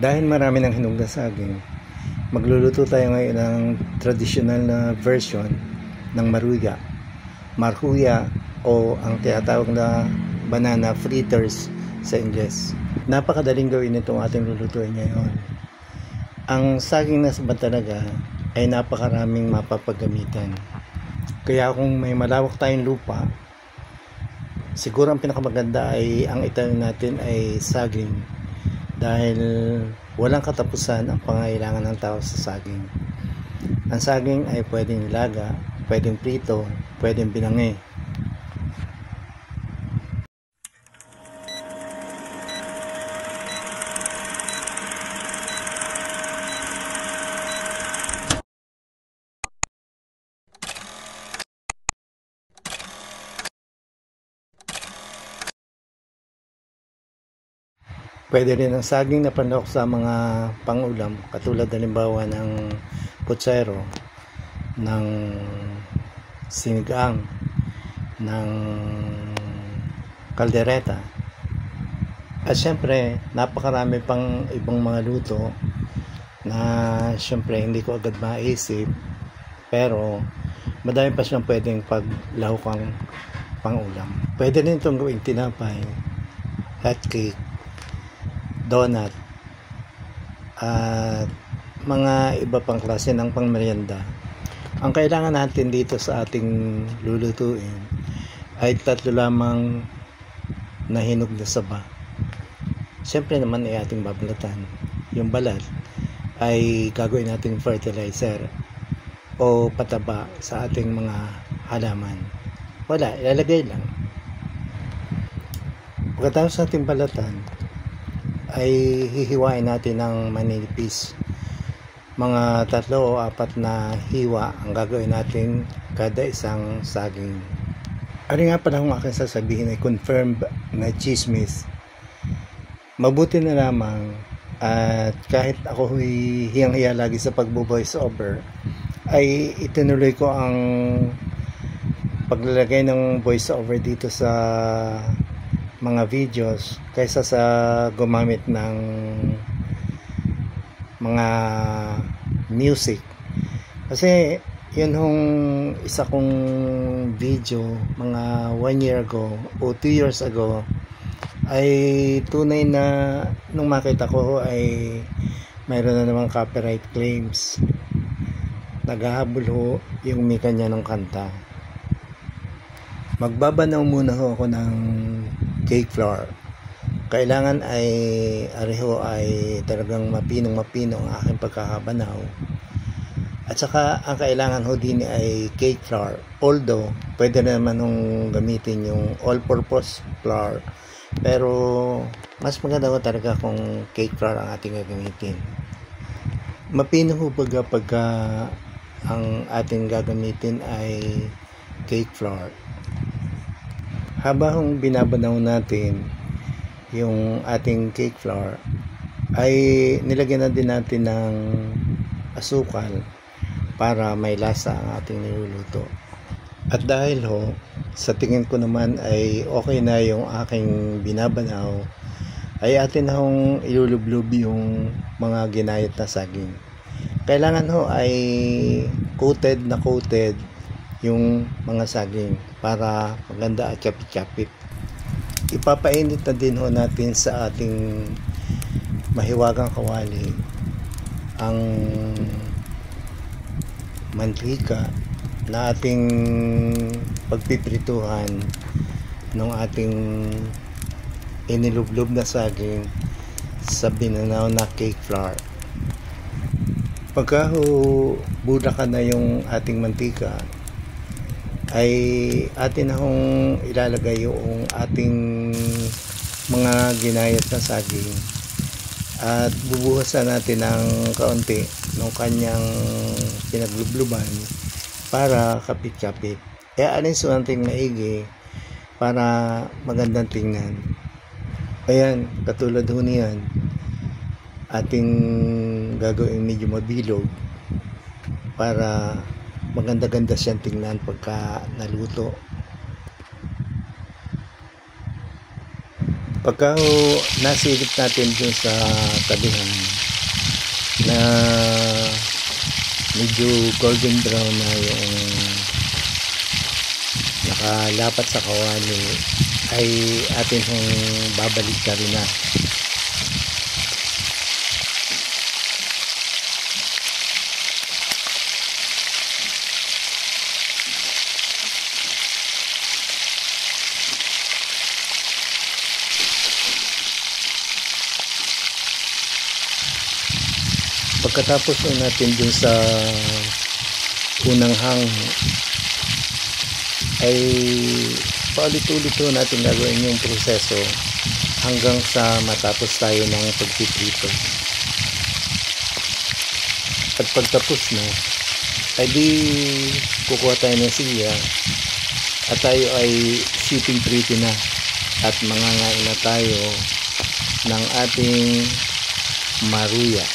Dahil marami ng hinog na saging, magluluto tayo ngayon ng traditional na version ng maruya, marhuya o ang tinatawag na banana fritters sa Ingles. Napakadaling gawin itong ating lulutuin ngayon. Ang saging na sabat talaga ay napakaraming mapapagamitan. Kaya kung may malawak tayong lupa, siguro ang pinakamaganda ay ang itanim natin ay saging. Dahil walang katapusan ang pangailangan ng tao sa saging. Ang saging ay pwedeng nilaga, pwedeng prito, pwedeng binangi. Pwede rin ang saging na panlahok sa mga pangulam, katulad halimbawa ng putsero, ng sinigang, ng kaldereta. At syempre, napakarami pang ibang mga luto na syempre hindi ko agad maisip, pero madami pa siyang pwedeng paglahokang pangulam. Pwede rin itong gawing tinapay, hot cake, donut, at mga iba pang klase ng pangmeryenda. Ang kailangan natin dito sa ating lulutuin ay 3 lamang na hinog na saba. Siyempre naman ay ating babalatan. Yung balat ay gagawin nating fertilizer o pataba sa ating mga halaman. Wala, ilalagay lang. Pagkatapos ating balatan, ay hihiwain natin ng manipis. Mga 3 o 4 na hiwa ang gagawin natin kada isang saging. Ano nga pala kung aking sasabihin ay confirmed na chismis. Mabuti na lamang at kahit ako hiyang-hiya lagi sa pagbo-voice over, ay itinuloy ko ang paglalagay ng voice over dito sa mga videos kaysa sa gumamit ng mga music. Kasi yun hong isa kong video mga 1 year ago o 2 years ago ay tunay na nung makita ko ay mayroon na namang copyright claims. Naghahabol ho yung mika niya ng kanta. Magbabanaw muna ho ako ng cake flour. Kailangan ay areho ay talagang mapinong ang aking pagkakabanaw. At saka ang kailangan ho din ay cake flour. Although pwede naman nung gamitin yung all-purpose flour, pero mas maganda ho talaga kung cake flour ang ating gagamitin. Mapinong ho pagka ang ating gagamitin ay cake flour. Habang binabanaw natin yung ating cake flour, ay nilagyan na din natin ng asukal para may lasa ang ating niluluto. At dahil ho, sa tingin ko naman ay okay na yung aking binabanaw, ay atin hong ilulublob yung mga ginayat na saging. Kailangan ho ay coated yung mga saging para maganda at kapit-kapit. Ipapainit na din ho natin sa ating mahiwagang kawali ang mantika na ating pagpiprituhan ng ating inilublob na saging sa binanaw na cake flour. Pagka bulakan na yung ating mantika, ay atin na hong ilalagay yung ating mga ginayat na saging at bubuhasan natin ng kaunti ng kanyang pinaglubluban para kapit-kapit. Kaya alinso natin maigi para magandang tingnan. Ayan, katulad ho niyan, ating gagawin medyo mabilog para maganda-ganda siyang tingnan pagka naluto. Pagka nasilip natin dun sa tabihan na medyo golden brown na yung nakalapat sa kawali, ay atin hong babalik ka rin na. Pagkatapos natin dun sa unang hang, ay paulit-ulit natin gagawin yung proseso hanggang sa matapos tayo ng pagpiprito. At pagtapos na, ay di kukuha tayo ng silya at tayo ay sitting pretty na at mangangain na tayo ng ating maruya.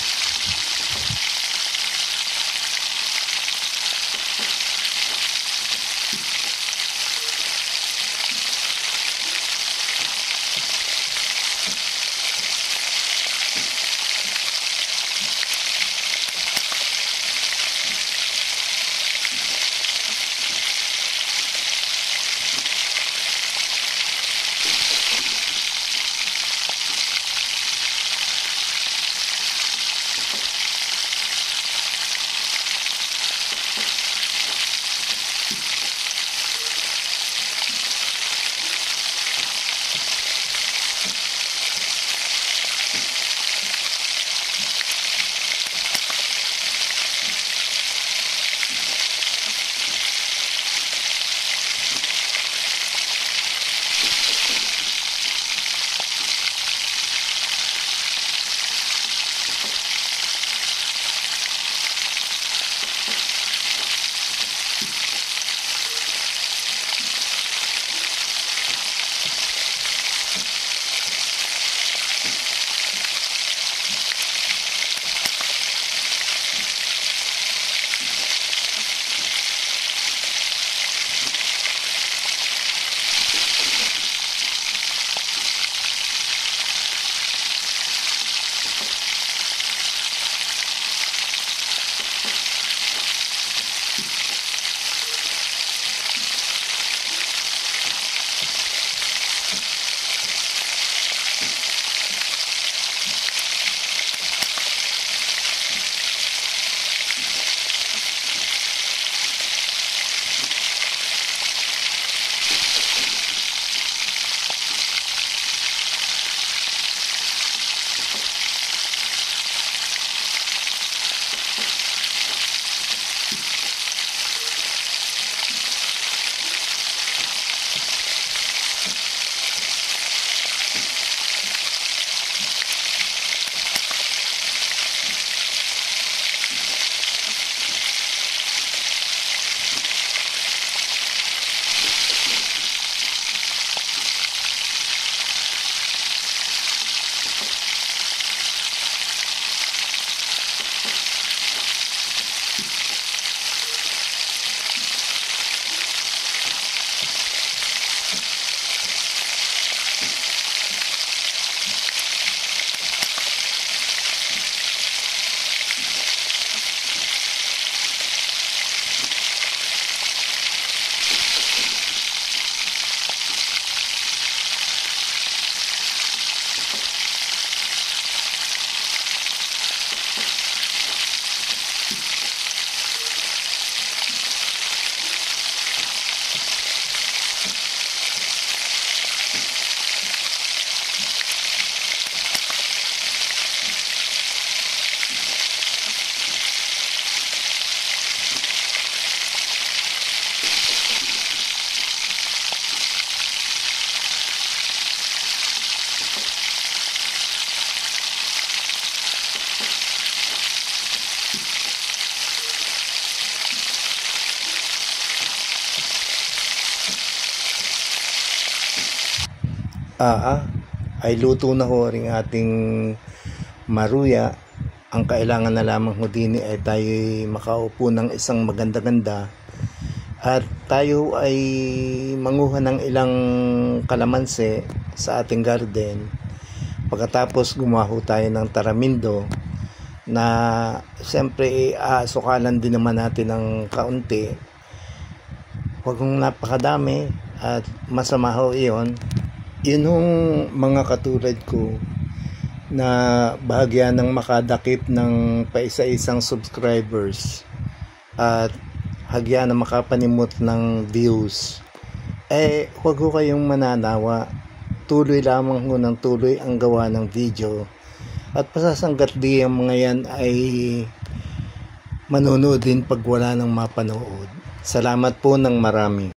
Ay luto na ho rin ating maruya. Ang kailangan na lamang ho din ay tayo makaupo ng isang maganda-ganda at tayo ay manguha ng ilang kalamansi sa ating garden. Pagkatapos gumawa ho tayo ng taramindo na siyempre sukalan din naman natin ng kaunti. Huwag kong napakadami at masama ho iyon. Yun yung mga katulad ko na bahagya ng makadakip ng paisa-isang subscribers at hagya na makapanimot ng views. Huwag ko kayong mananawa. Tuloy lamang ho ng tuloy ang gawa ng video. At pasasanggat di ang mga yan ay manonood din pag wala nang mapanood. Salamat po ng marami.